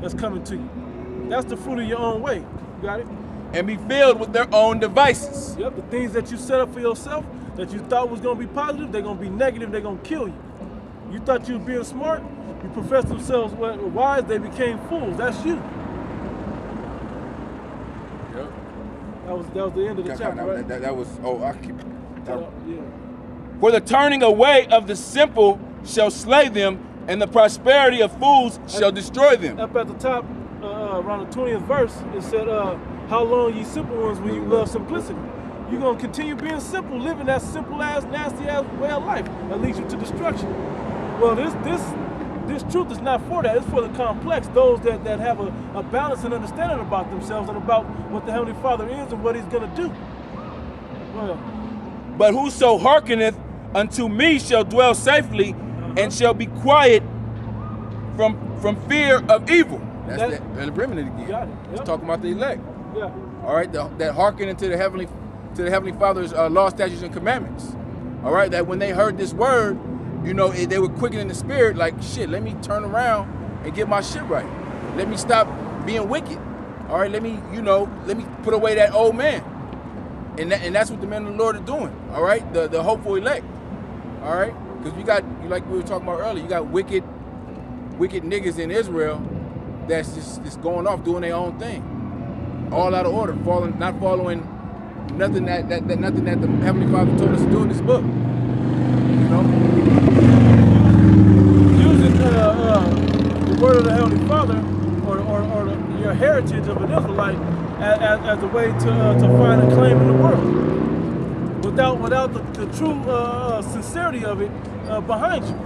that's coming to you. That's the fruit of your own way. You got it? And be filled with their own devices. Yep, the things that you set up for yourself that you thought was going to be positive, they're going to be negative, they're going to kill you. You thought you were being smart, you professed themselves wise, they became fools. That's you. Yep. That was the end of the chapter, right? That was, I keep. Yeah. For the turning away of the simple shall slay them, and the prosperity of fools shall destroy them. Up at the top, around the 20th verse, it said, how long ye simple ones will you love simplicity? You're going to continue being simple, living that simple-ass, nasty-ass way of life that leads you to destruction. Well, this truth is not for that. It's for the complex, those that have a balance and understanding about themselves and about what the Heavenly Father is and what He's going to do. Well, but whoso hearkeneth unto me shall dwell safely and shall be quiet from fear of evil. That's the remnant again. Got it. Yep. It's talking about the elect. Yeah. All right, that hearkening to the Heavenly Father's law, statutes, and commandments. All right, that when they heard this word, you know, they were quickened in the spirit, like, shit, let me turn around and get my shit right. Let me stop being wicked. All right, let me put away that old man. And that's what the men of the Lord are doing. All right, the hopeful elect. All right, because you got, like we were talking about earlier, you got wicked niggas in Israel that's just going off doing their own thing, all out of order, not following nothing that the Heavenly Father told us to do in this book. You know, using the word of the Heavenly Father or your heritage of an Israelite as a way to find a claim in the world, without the true sincerity of it behind you,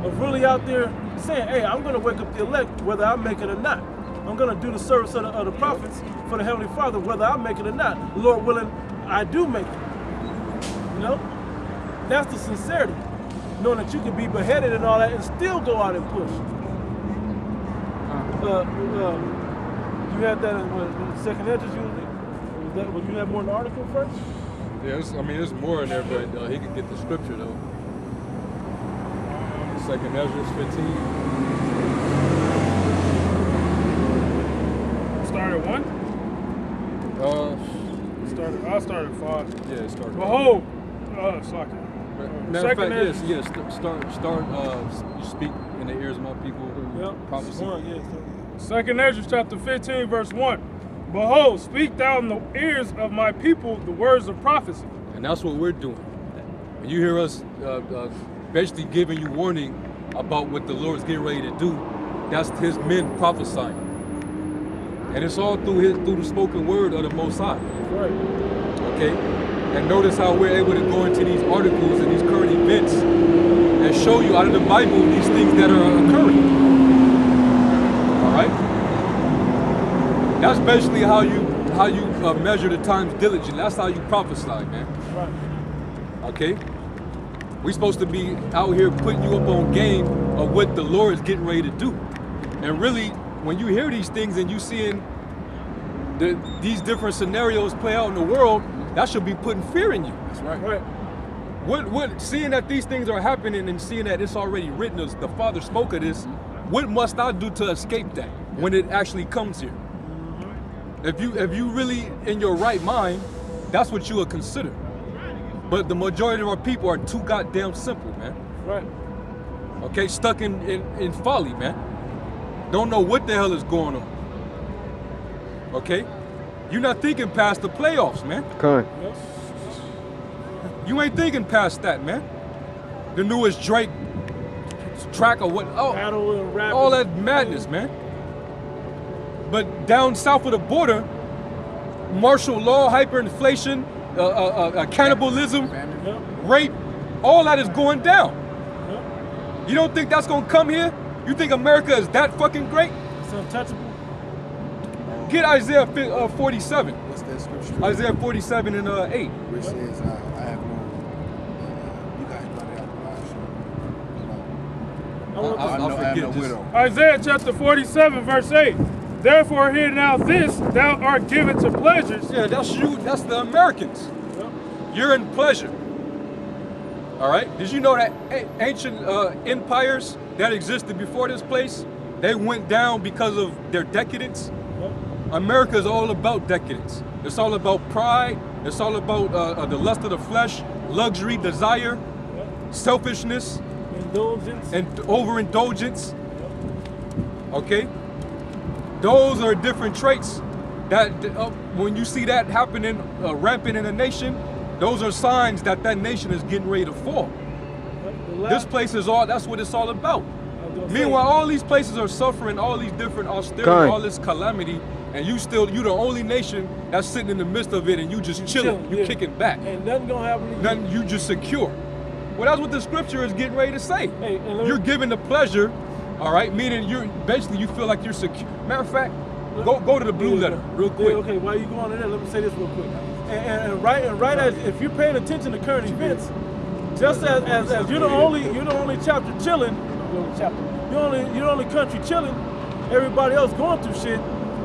of really out there saying, hey, I'm going to wake up the elect whether I make it or not. I'm going to do the service of the prophets for the Heavenly Father whether I make it or not. Lord willing, I do make it. You know? That's the sincerity. Knowing that you can be beheaded and all that and still go out and push. You had that in the second edges usually? Would you have more in the article first? Yeah, there's more in there, but he could get the scripture though. Second Ezra 15. Start at 1? I started 5. Yeah, start. Behold, Soccer. Matter of fact, yes. Start. You speak in the ears of my people. Yep. Prophecy. Second Ezra chapter 15, verse 1. Behold, speak thou in the ears of my people the words of prophecy. And that's what we're doing. And you hear us basically giving you warning about what the Lord's getting ready to do. That's His men prophesying. And it's all through the spoken word of the Most High. Right. Okay? And notice how we're able to go into these articles and these current events and show you out of the Bible these things that are occurring. All right? That's basically how you measure the times diligently. That's how you prophesy, man. Right. Okay? We're supposed to be out here putting you up on game of what the Lord is getting ready to do. And really, when you hear these things and you seeing these different scenarios play out in the world, that should be putting fear in you. That's right. Right. What seeing that these things are happening and seeing that it's already written, as the Father spoke of this, what must I do to escape that when it actually comes here? If you really in your right mind, that's what you would consider. But the majority of our people are too goddamn simple, man. Right. Okay, stuck in folly, man. Don't know what the hell is going on. Okay? You're not thinking past the playoffs, man. Con. Yes. You ain't thinking past that, man. The newest Drake track or what? Oh, Battle and rap. all that madness, man. But down south of the border, martial law, hyperinflation, cannibalism, Yep. rape, all that is going down. Yep. You don't think that's gonna come here? You think America is that fucking great? It's untouchable. Get Isaiah 47. What's that scripture? Isaiah 47 and 8. Which says, I have no, you guys brought it out. I'll I have forget no this. widow. Isaiah chapter 47, verse 8. Therefore hear now this, thou art given to pleasures. Yeah, that's you. That's the Americans. Yep. You're in pleasure. All right. Did you know that ancient empires that existed before this place they went down because of their decadence. Yep. America is all about decadence. It's all about pride. It's all about the lust of the flesh, luxury, desire, Yep. selfishness, Indulgence. and overindulgence. Okay? Those are different traits that when you see that happening rampant in a nation, those are signs that that nation is getting ready to fall. This place is all, that's what it's all about. Meanwhile, all these places are suffering all these different austerity, all this calamity, and you the only nation that's sitting in the midst of it, and you just chilling, you kicking back. And nothing gonna happen to you. Nothing, you just secure. Well, that's what the scripture is getting ready to say. Hey, and let me- You're given the pleasure, all right, meaning you're basically you feel like you're secure. Matter of fact, go to the blue letter real quick. Yeah, okay, while you going to there, let me say this real quick. And right as if you're paying attention to current events, just as you're the only chapter chilling, you're the only country chilling, everybody else going through shit,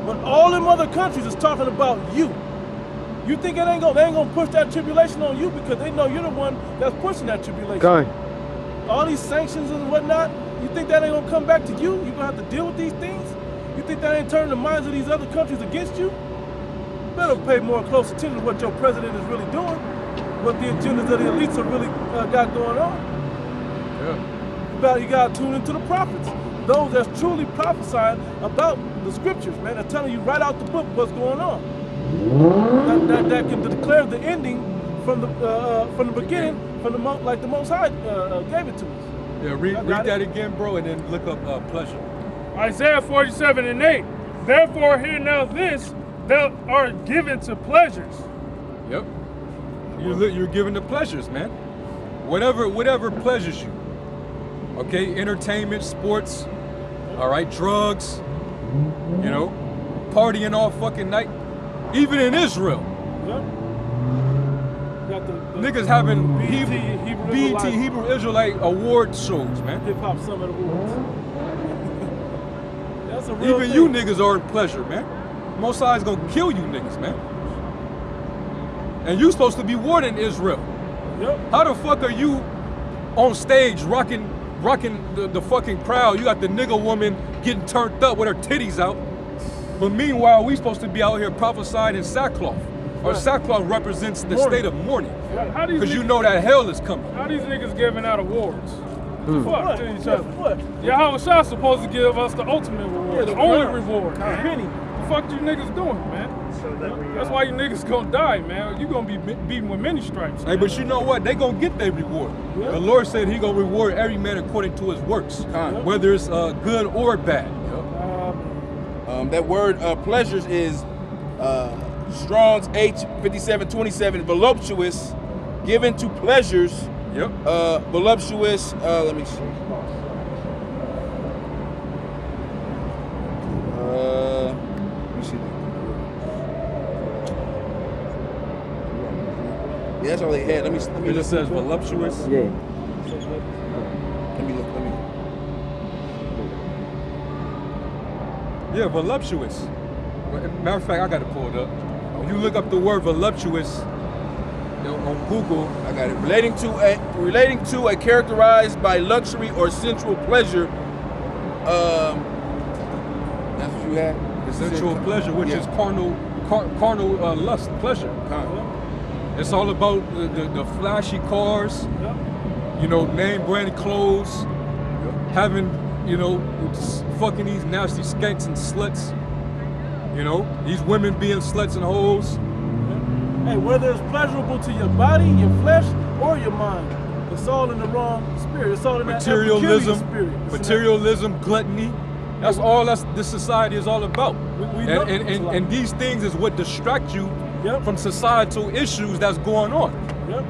but all them other countries is talking about you. You think they ain't gonna push that tribulation on you because they know you're the one that's pushing that tribulation. All these sanctions and whatnot, you think that ain't gonna come back to you? You gonna have to deal with these things? You think that ain't turning the minds of these other countries against you? Better pay more close attention to what your president is really doing, what the agendas of the elites are really got going on. Yeah. You gotta tune into the prophets, those that's truly prophesying about the scriptures, man. They're telling you right out the book what's going on. That can declare the ending from the beginning, like the Most High gave it to us. Yeah, read that again, bro, and then look up pleasure. Isaiah 47:8. Therefore hear now this, thou art given to pleasures. Yep. You're given the pleasures, man. Whatever pleasures you. Okay, entertainment, sports, all right, drugs, you know, partying all fucking night. Even in Israel, Yep. Got the niggas having BET Hebrew Israelite award shows, man. Hip Hop Summit Awards. That's a real Even thing. you niggas are in pleasure, man. Most High's gonna kill you niggas, man. And you supposed to be warning Israel. Yep. How the fuck are you on stage rocking the fucking crowd? You got the nigga woman getting turned up with her titties out. But meanwhile, we supposed to be out here prophesying in sackcloth. Or Right. sackcloth represents the Mourning. state of mourning. How these Because you niggas- know that hell is coming. How these niggas giving out awards? Fuck What? to each Yeah, other. what? Yahweh Shah's supposed to give us the ultimate reward, the the only crown. reward. A penny. The fuck you niggas doing, man? That's why you niggas gonna die, man. You gonna be beaten with many stripes. Hey, but you know what? They gonna get their reward. Yeah. The Lord said He gonna reward every man according to his works, Con. whether it's good or bad. That word pleasures is Strong's H5727, voluptuous, given to pleasures, Yep. voluptuous, let me see. Let me see. Yeah, that's all they had. Let me It just says voluptuous. Yeah. Let me look. Yeah, voluptuous. Matter of fact, I got to pull it up. If you look up the word voluptuous on Google, I got it. Relating to a characterized by luxury or sensual pleasure. That's what you had. sensual pleasure, which Yeah. is carnal lust, pleasure. It's all about the flashy cars, Yep. you know, name brand clothes, having, you know, fucking these nasty skanks and sluts. You know, these women being sluts and hoes. Hey, whether it's pleasurable to your body, your flesh, or your mind, it's all in the wrong spirit. It's all in that Materialism, Epicurean spirit. It's in that- materialism, gluttony. That's all this society is all about. We know it's And like- these things is what distract you Yep. from societal issues that's going on. Yep.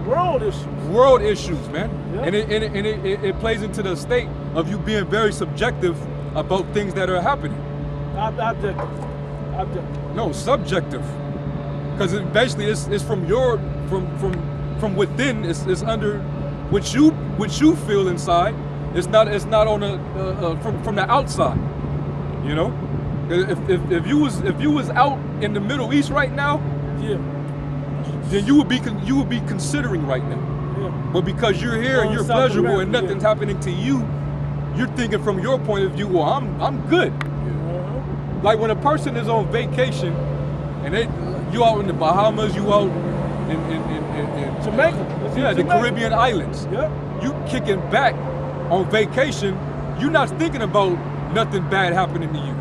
World issues. World issues, man. Yeah. And it plays into the state of you being very subjective about things that are happening. Objective. No, subjective. Because basically it's from from within. It's under what you feel inside. It's not on from the outside. You know, if you was out in the Middle East right now, Yeah. then you would be considering right now. Yeah. But because you're here and On you're South pleasurable America, and nothing's yeah. happening to you, you're thinking from your point of view, well, I'm good. Like when a person is on vacation and you out in the Bahamas, you out in Jamaica. Yeah, the Caribbean islands. Yep. You kicking back on vacation, you're not thinking about nothing bad happening to you.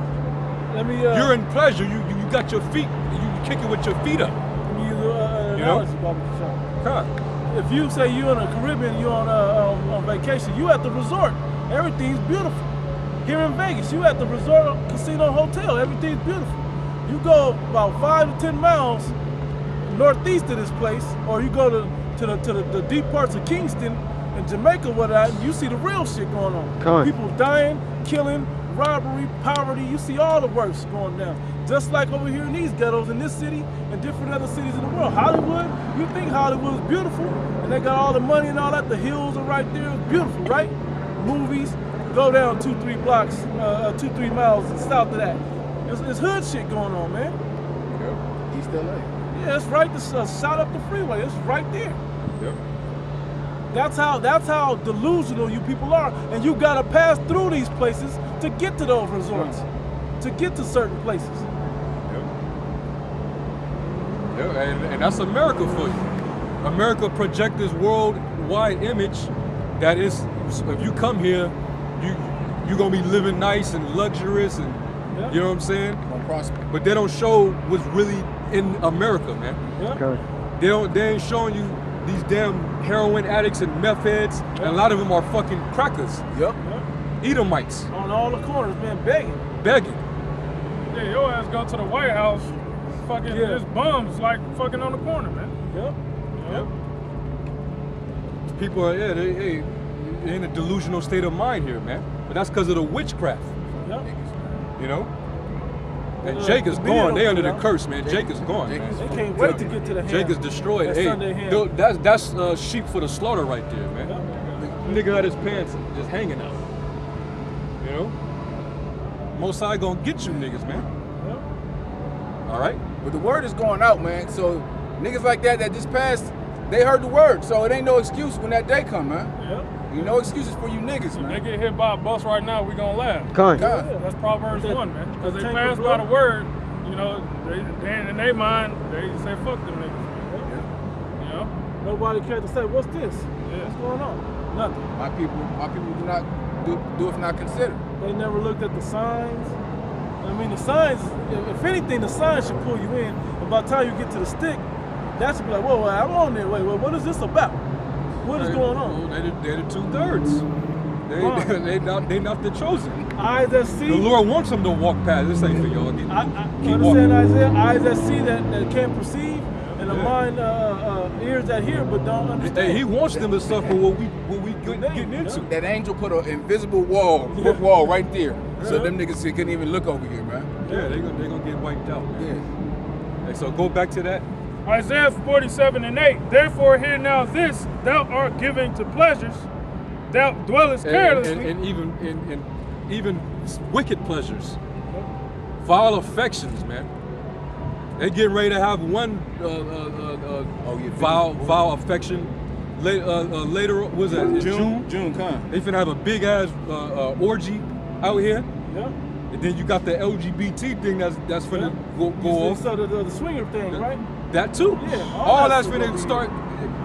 Let me. You're in pleasure. You got your feet. You kicking with your feet up. Let me use an analogy, Bobby Kashar. Huh. If you say you're in the Caribbean, you're on vacation, you at the resort, everything's beautiful. Here in Vegas, you at the resort, casino, hotel, everything's beautiful. You go about 5 to 10 miles northeast of this place, or you go to the deep parts of Kingston and Jamaica, you see the real shit going on. People dying, killing, robbery, poverty. You see all the worst going down. Just like over here in these ghettos in this city and different other cities in the world. Hollywood, you think Hollywood is beautiful, and they got all the money and all that. The hills are right there. It's beautiful, right? Movies, go down 2-3 blocks, 2-3 miles south of that. It's hood shit going on, man. Yep. East LA. Yeah, it's right. Shot up the freeway. It's right there. Yep. That's how delusional you people are, and you gotta pass through these places to get to those resorts, to get to certain places. Yeah, and that's America for you. America projects this worldwide image that is, if you come here, you're gonna be living nice and luxurious, and you know what I'm saying? Gonna prosper. But they don't show what's really in America, man. Yeah. They ain't showing you these damn heroin addicts and meth heads, and a lot of them are fucking crackers. Yep. Edomites. On all the corners, man, begging. Begging. Yeah, your ass go to the White House, fucking, there's bums like fucking on the corner, man. Yep. People are, they in a delusional state of mind here, man. But that's because of the witchcraft. Yep. You know? And Jake is gone. They under the curse, man. Jake is gone, man. They can't wait to get to the hand. Jake is destroyed. That Hey, Sunday hand. that's sheep for the slaughter right there, man. Nigga had his pants just hanging out. You know? Most High gonna get you niggas, man. All right? But the word is going out, man. So niggas like that just passed, they heard the word. So it ain't no excuse when that day come, man. Yep. You no excuses for you niggas, If they man. get hit by a bus right now, we gonna laugh. God. That's Proverbs 1, man. Because they tank pass of by blood. the word, you know, they in their mind, they say fuck them niggas. You know? Nobody cared to say, what's this? Yeah. What's going on? Nothing. My people do not do if not consider. They never looked at the signs. I mean, the signs, if anything, the signs should pull you in. And by the time you get to the stick, that should be like, whoa, I'm on there. Wait, what is this about? What is going on? They're the 2/3. They not the chosen. Eyes that see. The Lord wants them to walk past. This ain't for y'all. I Keep understand walking. Isaiah. Eyes that see that can't perceive, and the Yeah. mind, ears that hear but don't understand. Hey, he wants them to suffer what we getting into. That angel put an invisible brick wall right there. So them niggas couldn't even look over here, man. Yeah, they gonna get wiped out, man. Yeah. Hey, so go back to that. Isaiah 47:8. Therefore, hear now this: Thou art giving to pleasures, thou dwellest carelessly. And even wicked pleasures, vile affections, man. They getting ready to have one vile affection. Later, was that in June? June, come. They finna have a big ass orgy out here, Yeah. and then you got the LGBT thing that's finna go off. So the swinger thing, right? That too. Yeah, all all that's that's finna gonna be- start.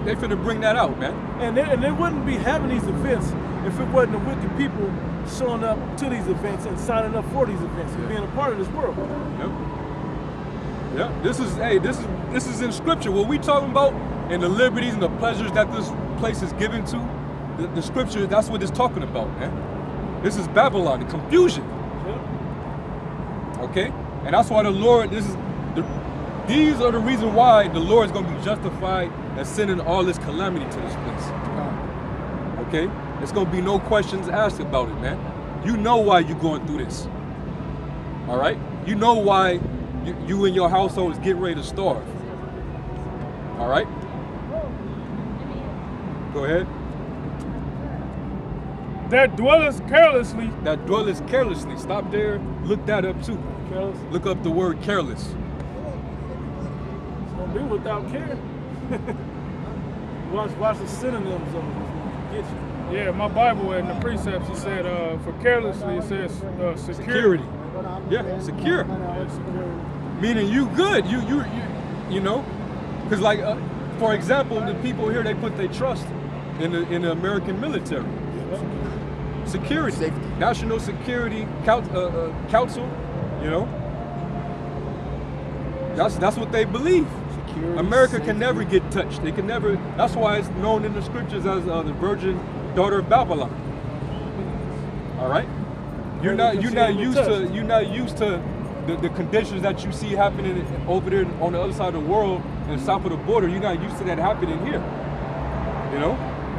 They finna bring that out, man. And they wouldn't be having these events if it wasn't the wicked people showing up to these events and signing up for these events and being a part of this world. Yep. Yep. This is in scripture. What we talking about and the liberties and the pleasures that this place is given to, the scripture, that's what it's talking about, man. This is Babylon, the confusion. Yeah. Okay? And that's why the Lord, these are the reason why the Lord is gonna be justified in sending all this calamity to this place. Okay? There's gonna be no questions asked about it, man. You know why you're going through this. All right? You know why you and your household is getting ready to starve. All right? Go ahead. That dwellest carelessly. That dwelleth carelessly. Stop there. Look that up too. Careless. Look up the word careless. It's gonna be without care. watch the synonyms of it. It's gonna get you. Yeah, my Bible in the precepts, it said for carelessly, it says security. Yeah, secure. Yeah, security. Meaning you good. You know, because like for example, the people here they put their trust in the American military. Security, Safety. National Security Council. You know, that's what they believe. Security, America safety. can never get touched. They can never. That's why it's known in the scriptures as the virgin daughter of Babylon. All right, you're not used to the conditions that you see happening over there on the other side of the world and south of the border. You're not used to that happening here. You know,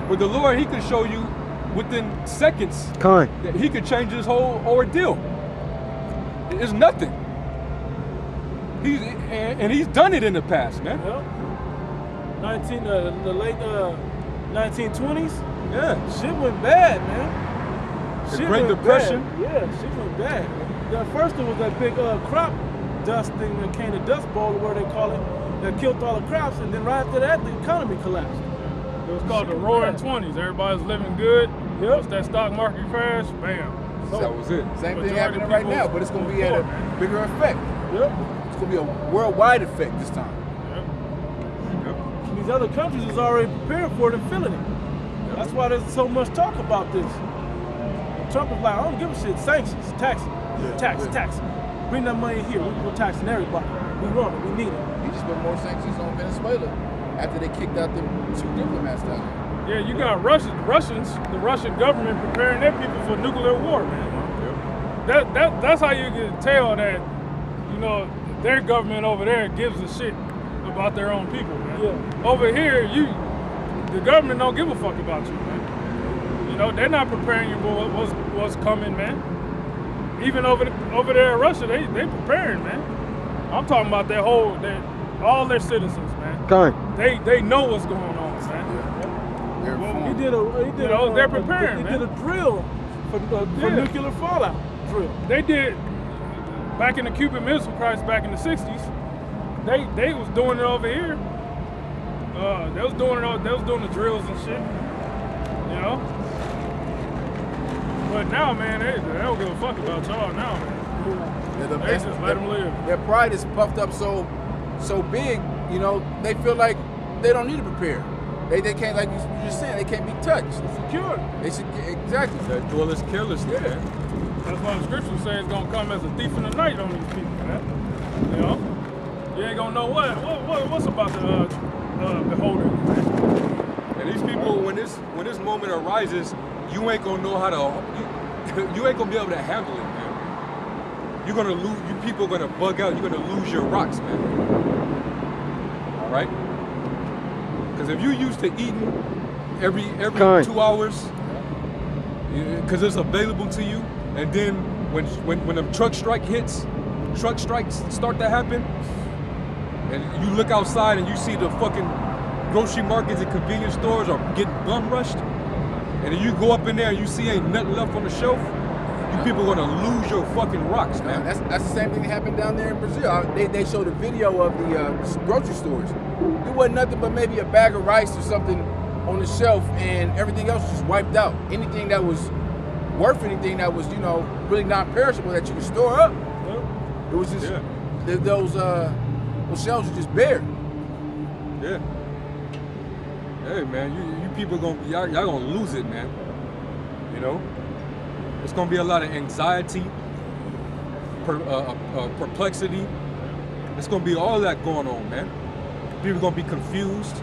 but the Lord, He could show you within seconds that He could change this whole ordeal. It's nothing. He's done it in the past, man. Yep. The late 1920s. Yeah. Shit went bad, man. The Shit Great went Depression. bad. Yeah, shit went bad. First there was that big crop dust thing that came, the Dust Bowl, where they call it, that killed all the crops, and then right after that, the economy collapsed. It was called the Roaring 20s. Everybody's living good. Once that stock market crash, bam. That was it. Same thing Majority happening of right people now, but it's going to be at poor, a man. bigger effect. Yep. It's going to be a worldwide effect this time. These other countries is already prepared for it and feeling it. That's why there's so much talk about this. And Trump is like, I don't give a shit. Sanctions, taxes, tax. Bring that money here. We're taxing everybody. We want it. We need it. He just put more sanctions on Venezuela after they kicked out the 2 diplomats down there. Yeah, you got Russians, the Russian government preparing their people for nuclear war, man. That's how you can tell that, you know, their government over there gives a shit about their own people, man. Yeah. Over here, the government don't give a fuck about you, man. You know, they're not preparing you for what's coming, man. Even over there in Russia, they preparing, man. I'm talking about all their citizens, man. They know what's going on, man. They're preparing, He man. did a drill for nuclear fallout drill. They did back in the Cuban Missile Crisis back in the 60s. They was doing it over here. They was doing the drills and shit. You know. But now, man, they don't give a fuck about y'all now, man. They just let them live. Their pride is puffed up so big, you know, they feel like they don't need to prepare. They can't, like you just said, they can't be touched. Secure. They should, exactly. That dwellers carelessly, man. That's why the scripture says it's gonna come as a thief in the night on these people, man. You know, you ain't gonna know what's about to behold it. And these people, when this moment arises, you ain't gonna know how to. You ain't gonna be able to handle it, man. You're gonna lose. You people are gonna bug out. You're gonna lose your rocks, man. All right. Because if you're used to eating every 2 hours, because it's available to you, and then when the truck strikes start to happen, and you look outside and you see the fucking grocery markets and convenience stores are getting bum rushed, and then you go up in there and you see ain't nothing left on the shelf, you people are gonna lose your fucking rocks, man. That's the same thing that happened down there in Brazil. They showed a video of the grocery stores. It wasn't nothing but maybe a bag of rice or something on the shelf, and everything else was just wiped out. Anything that was worth anything that was, you know, really non-perishable that you could store up, it was just those shelves were just bare. Yeah. Hey, man, you people y'all gonna lose it, man. You know, it's gonna be a lot of anxiety, perplexity. It's gonna be all that going on, man. People gonna be confused.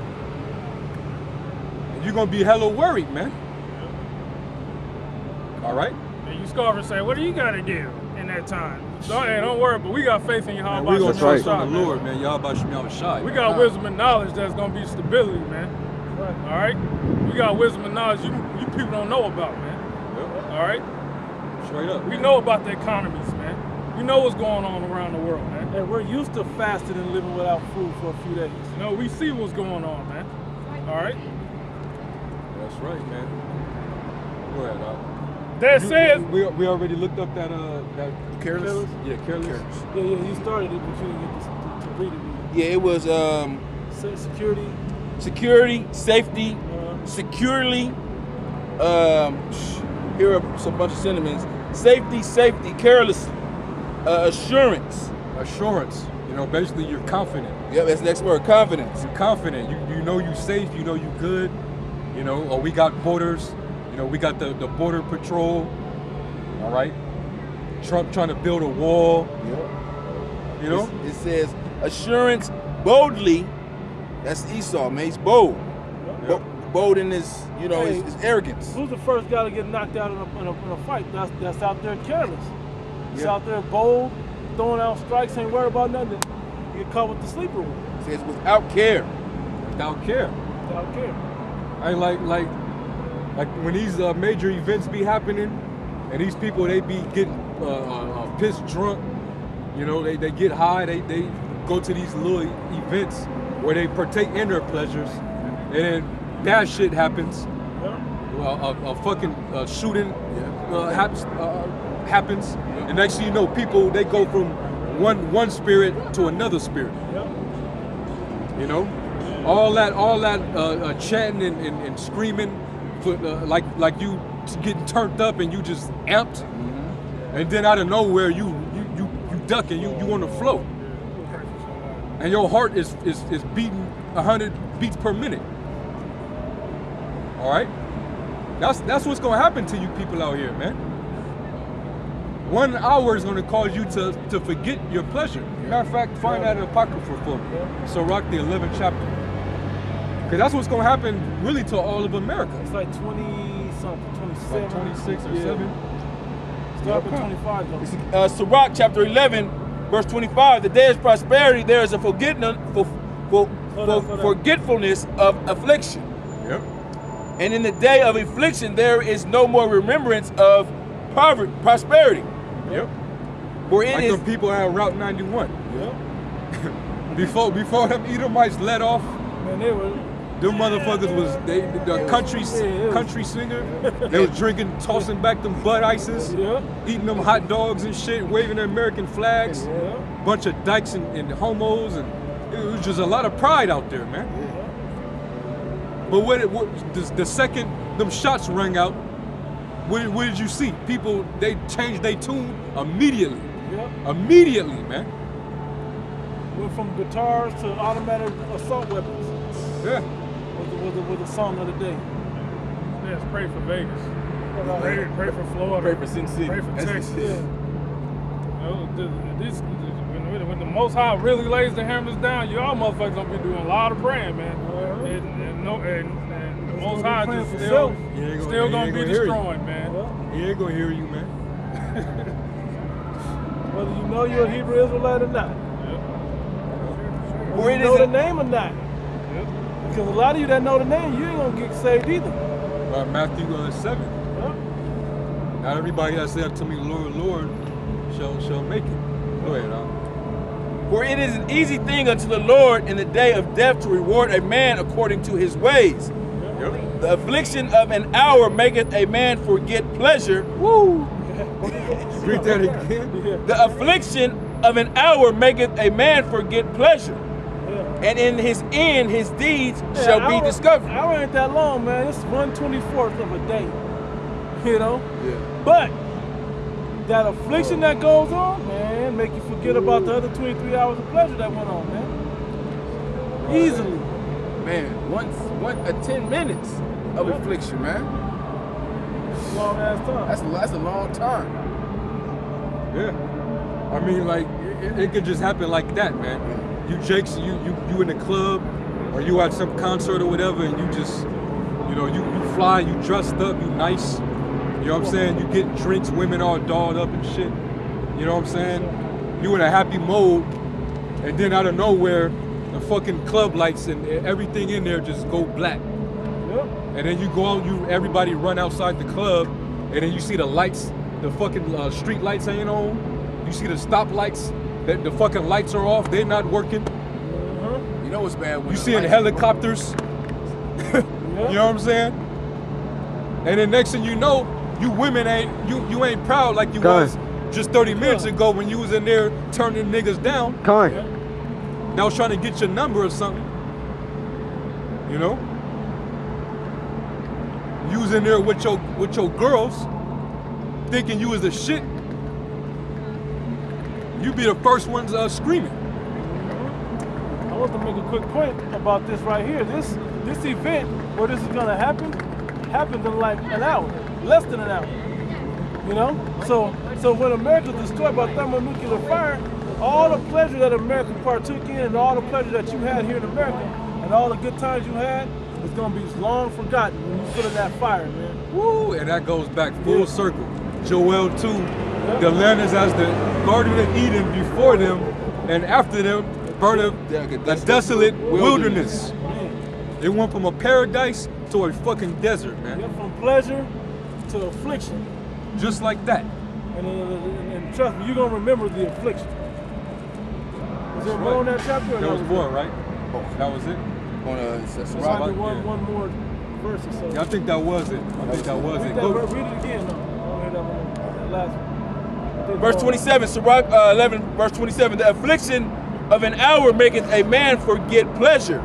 And you're gonna be hella worried, man. All right? And you scoff and say, what do you gotta do in that time? Don't worry, but we got faith in you. How Man, about we gonna you trust shot, on the Lord, man. Y'all about to shy. We got wisdom and knowledge that's gonna be stability, man. All right? We got wisdom and knowledge you people don't know about, man. Yep. All right? Straight up. We know about the economies, man. We know what's going on around the world, man. And we're used to fasting and living without food for a few days. You know, we see what's going on, man. All right? That's right, man. Go ahead, That says, we already looked up that Careless? Yeah, careless. Yeah, you started it, but you didn't get to read it. Yeah, it was Security. security, safety, securely, Here are some bunch of synonyms: safety, safety, carelessly, assurance. Assurance. You know, basically you're confident. Yep, that's the next word, confidence. You're confident. You know you safe. You know you good. You know, or we got borders. You know, we got the border patrol. All right. Trump trying to build a wall. Yep. You know. It says assurance, boldly. That's Esau, man. He's bold. Yep. Bold in his, you know, his arrogance. Who's the first guy to get knocked out in a fight? That's out there careless. He's Yeah. out there bold, throwing out strikes, ain't worried about nothing. You get caught with the sleeper one. It says without care. Without care. Without care. I like when these major events be happening, and these people they be getting pissed drunk. You know, they get high. They go to these little events where they partake in their pleasures, and then bad shit happens. A fucking shooting happens, and next thing you know, people they go from one spirit to another spirit. You know, all that chanting and screaming, for, like you getting turned up and you just amped, and then out of nowhere you duck and you on the float, and your heart is beating 100 beats per minute. All right, that's what's gonna happen to you people out here, man. 1 hour is gonna cause you to forget your pleasure. Matter of fact, find that in Apocrypha for me. Sirach, the 11th chapter. Because that's what's gonna happen really to all of America. It's like 20-something, 27. Like 26 or 7. Start with 25 though. Sirach chapter 11, verse 25. The day of prosperity, there is a forgetfulness of affliction. Yep. And in the day of affliction, there is no more remembrance of prosperity. Yep. For it Like is the people at Route 91. Yep. Before them Edomites let off, Man, they were. them motherfuckers was the country singer. They was drinking, tossing back them Bud Ices, Yeah. eating them hot dogs and shit, waving their American flags. Yeah. Bunch of dykes and homos, and it was just a lot of pride out there, man. But the second them shots rang out, what did you see? People, they changed their tune immediately. Yeah. Immediately, man. Went from guitars to automatic assault weapons. Yeah. Was the song of the day. Yes, pray for Vegas. Pray for Florida. Pray for Sin City. Pray for Texas. Yeah. You know, when the Most High really lays the hammers down, y'all motherfuckers gonna be doing a lot of praying, man. And the Most High praying just for still self. gonna be destroying, man. He ain't gonna hear you, man. Whether you know you're a Hebrew Israelite or not. For Whether it you know is the name or not. Because a lot of you that know the name, you ain't gonna get saved either. Matthew 7. Yeah. Not everybody that said to me, Lord, Lord, shall make it. Go ahead, Al. For it is an easy thing unto the Lord in the day of death to reward a man according to his ways. Yep. The affliction of an hour maketh a man forget pleasure. Woo! Read that again. The affliction of an hour maketh a man forget pleasure. And in his end, his deeds shall be discovered. An hour ain't that long, man. It's 1/24th of a day. You know? Yeah. But that affliction that goes on, man, make you forget about the other 23 hours of pleasure that went on, man. Easily. Man, 10 minutes of affliction, man. Long ass time. That's a long time. Yeah. I mean, like, it could just happen like that, man. You Jakes, you in the club, or you at some concert or whatever, and you just, you know, you fly, you dressed up, you nice. You know what I'm saying? You getting drinks, women all dolled up and shit. You know what I'm saying? You in a happy mode, and then out of nowhere, the fucking club lights and everything in there just go black. Yep. And then you go out, everybody run outside the club, and then you see the lights, the fucking street lights ain't on. You see the stop lights, the fucking lights are off, they're not working. You know what's bad? When You the seeing lights- helicopters. You know what I'm saying? And then next thing you know, you women you ain't proud like you was just 30 minutes ago when you was in there turning niggas down. That was trying to get your number or something. You know? you was in there with your girls, thinking you was the shit, you be the first ones screaming. I want to make a quick point about this right here. This event where this is gonna happen happened in like an hour, less than an hour. You know? So when America was destroyed by thermonuclear fire, all the pleasure that America partook in and all the pleasure that you had here in America and all the good times you had is gonna be long forgotten when you feel that fire, man. Woo! And that goes back full circle. Joel 2, the land is as the Garden of Eden before them, and after them, burn a desolate wilderness. It went from a paradise to a fucking desert, man. Went from pleasure to affliction. Just like that. And trust me, you're gonna remember the affliction. Was there more in that chapter? That was more, right? That was it? On Probably one more verse or so. Yeah, I think that was it. I think that was it. Read it again, though. I want to hear that one. That last one. Verse 27, Sirach 11, verse 27. The affliction of an hour maketh a man forget pleasure,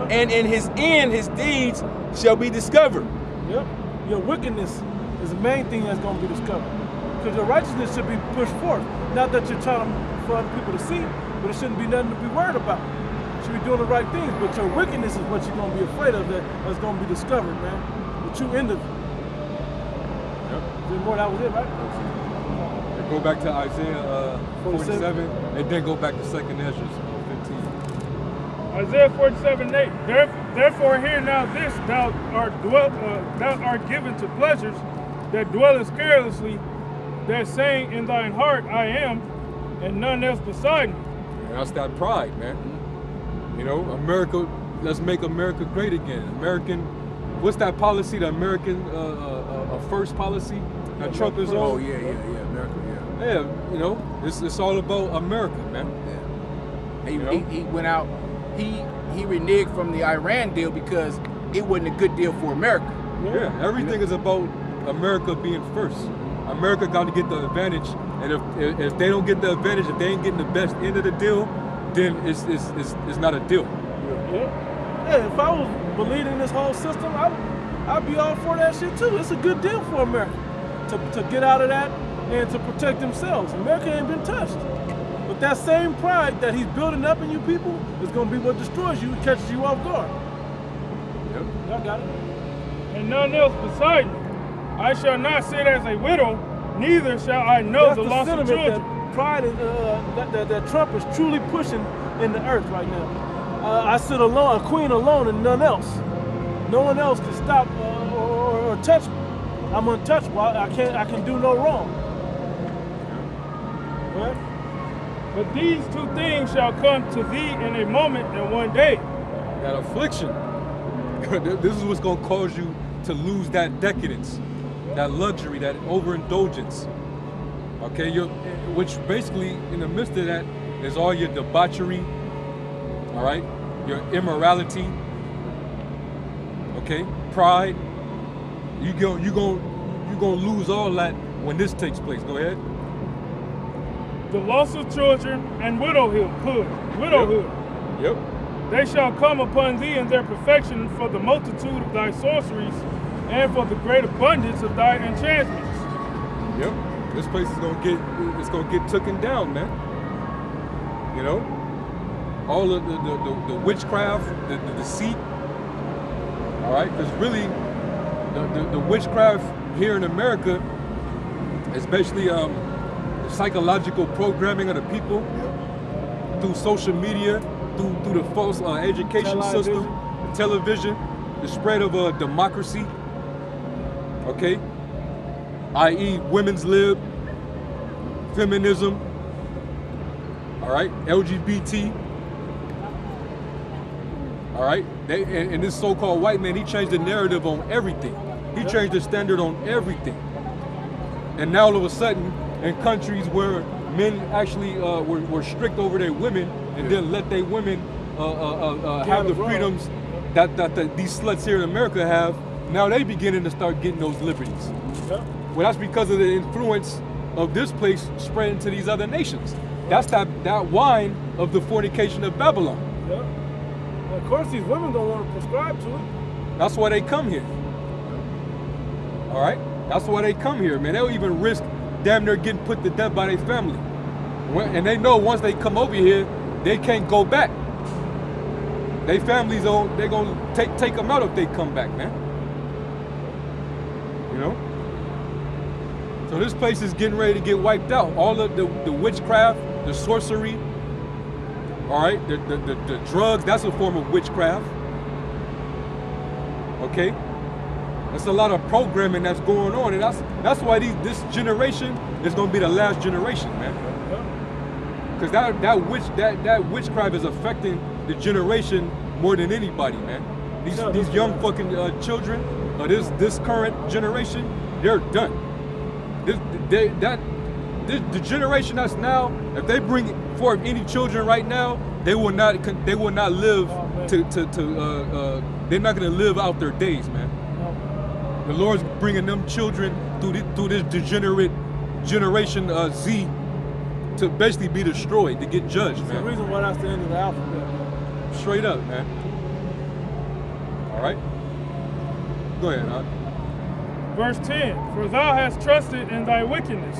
and in his end his deeds shall be discovered. Yep. Your wickedness is the main thing that's going to be discovered. Because your righteousness should be pushed forth. Not that you're trying for other people to see, but it shouldn't be nothing to be worried about. You should be doing the right things, but your wickedness is what you're going to be afraid of that's going to be discovered, man. The true end of it. Yep. More, that was it, right? Go back to Isaiah 47, and then go back to 2nd Ezra 15. Isaiah 47:8. Therefore hear now this, thou art given to pleasures that dwellest carelessly, that saying in thine heart, I am, and none else beside me. And that's that pride, man. You know, America, let's make America great again. What's that policy, the American first policy that Trump is on? Oh, yeah, America, Yeah, you know, it's all about America, man. Yeah. He went out, he reneged from the Iran deal because it wasn't a good deal for America. Yeah, everything is about America being first. America got to get the advantage, and if they don't get the advantage, if they ain't getting the best end of the deal, then it's not a deal. Yeah, if I was believing in this whole system, I'd be all for that shit too. It's a good deal for America to get out of that and to protect themselves. America ain't been touched. But that same pride that he's building up in you people is going to be what destroys you and catches you off guard. Yep. Y'all got it. And none else beside me. I shall not sit as a widow, neither shall I know That's the loss of children. that pride is, that Trump is truly pushing in the earth right now. I sit alone, a queen alone, and none else. No one else can stop or touch me. I'm untouchable. I can do no wrong. Right? But these two things shall come to thee in a moment and one day. That affliction. This is what's going to cause you to lose that decadence, that luxury, that overindulgence. Okay, which basically in the midst of that is all your debauchery, all right, your immorality, okay, pride. You're gonna lose all that when this takes place. Go ahead. The loss of children and widowhood. Yep. They shall come upon thee in their perfection for the multitude of thy sorceries and for the great abundance of thy enchantments. Yep. This place is gonna get taken down, man. You know, all of the witchcraft, the deceit. All right, because really, the witchcraft here in America, especially the psychological programming of the people through social media, through the false education system, television, the spread of democracy. Okay, i.e. women's lib, feminism, all right, LGBT, all right, and this so-called white man, he changed the narrative on everything. He changed the standard on everything. And now all of a sudden, in countries where men actually were strict over their women and didn't let their women have the freedoms that these sluts here in America have, now they beginning to start getting those liberties. Yep. Well, that's because of the influence of this place spreading to these other nations. That's that wine of the fornication of Babylon. Yep. And of course, these women don't want to prescribe to it. That's why they come here. All right? That's why they come here, man. They'll even risk damn near getting put to death by their family. And they know once they come over here, they can't go back. Their families, they're going to take them out if they come back, man. You know? So this place is getting ready to get wiped out. All of the witchcraft, the sorcery, all right? The drugs, that's a form of witchcraft. Okay? There's a lot of programming that's going on, and that's why this generation is going to be the last generation, man. Because that witchcraft is affecting the generation more than anybody, man. These young fucking children of this current generation, they're done. The generation that's now, if they bring forth any children right now, they will not live they're not gonna live out their days, man. The Lord's bringing them children through this degenerate generation Z to basically be destroyed, to get judged, man. That's the reason why that's the end of the alphabet. Straight up, man. All right? Go ahead, huh? Verse 10, for thou hast trusted in thy wickedness.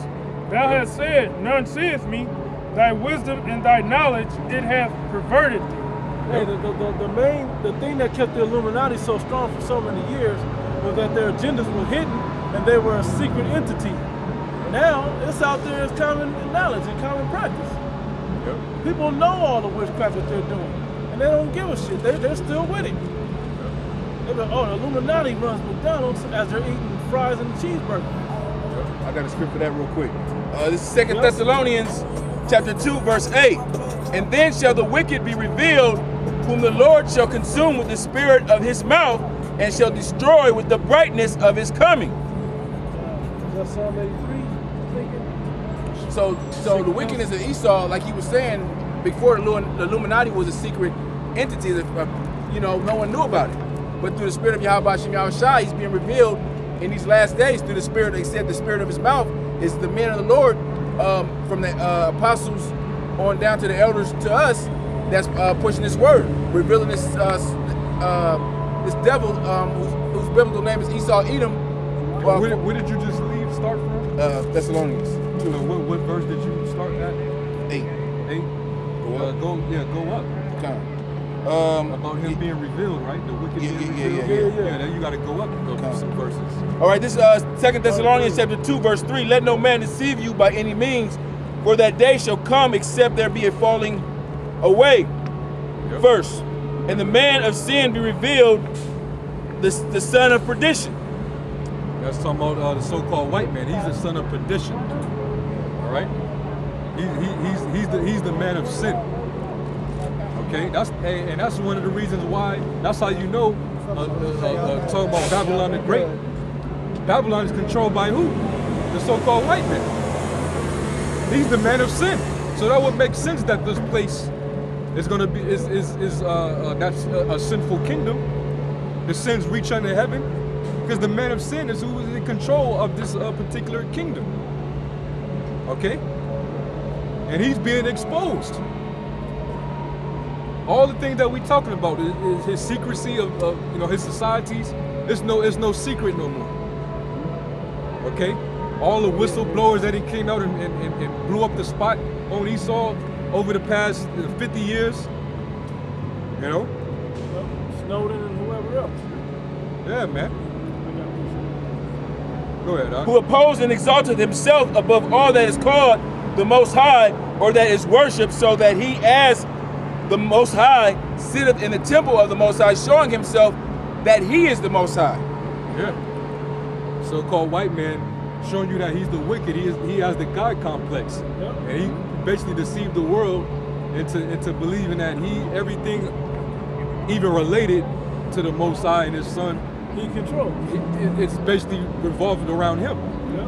Thou hast said, none seeth me. Thy wisdom and thy knowledge, it hath perverted thee. Hey, the thing that kept the Illuminati so strong for so many years was that their agendas were hidden and they were a secret entity. Now, it's out there as common knowledge and common practice. Yep. People know all the witchcraft that they're doing, and they don't give a shit. They're still with it. They're like, oh, the Illuminati runs McDonald's as they're eating fries and cheeseburgers. I got a script for that real quick. This is 2 Thessalonians chapter 2, verse 8. And then shall the wicked be revealed, whom the Lord shall consume with the spirit of his mouth, and shall destroy with the brightness of his coming. Is that Psalm 83? So the wickedness of Esau, like he was saying, before the Illuminati was a secret entity that no one knew about it. But through the spirit of Yahweh Shem Yahushua, he's being revealed in these last days through the spirit. They said the spirit of his mouth is the men of the Lord, from the apostles on down to the elders to us, that's pushing this word, revealing this devil whose biblical name is Esau Edom. Where did you just start from? Thessalonians. So what verse did you start at? 8. 8? Go up. Okay. About him being revealed, right? The wicked being revealed. Yeah, then you got to go up and go through some verses. All right, this is 2 Thessalonians chapter 2, verse 3. Let no man deceive you by any means, for that day shall come except there be a falling away. Yep. Verse. And the man of sin be revealed, the son of perdition. That's talking about the so-called white man. He's the son of perdition. All right? He's the man of sin. Okay, that's one of the reasons why. That's how you know. Talking about Babylon the Great. Babylon is controlled by who? The so-called white man. He's the man of sin. So that would make sense that this place is going to be that's a sinful kingdom. The sins reach unto heaven because the man of sin is who is in control of this particular kingdom. Okay, and he's being exposed. All the things that we're talking about is his secrecy of his societies. It's no secret no more. Okay, all the whistleblowers that he came out and blew up the spot on Esau over the past 50 years. Snowden and whoever else. Yeah, man. Go ahead, who opposed and exalted himself above all that is called the Most High, or that is worshipped, so that he as the Most High sitteth in the temple of the Most High, showing himself that he is the Most High. Yeah. So-called white man showing you that he's the wicked. He has the God complex. Yep. And he basically deceived the world into believing that everything even related to the Most High and his son, he controls. It's basically revolving around him. Yep.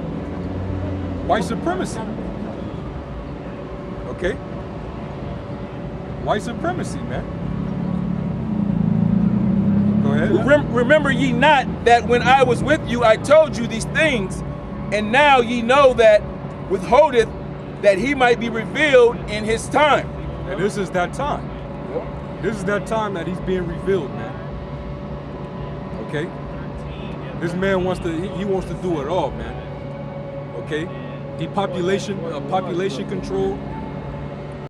White supremacy. Okay? White supremacy, man. Go ahead. Remember ye not that when I was with you, I told you these things, and now ye know that withholdeth that he might be revealed in his time. And this is that time. This is that time that he's being revealed, man. Okay? This man wants to. He wants to do it all, man. Okay, population control.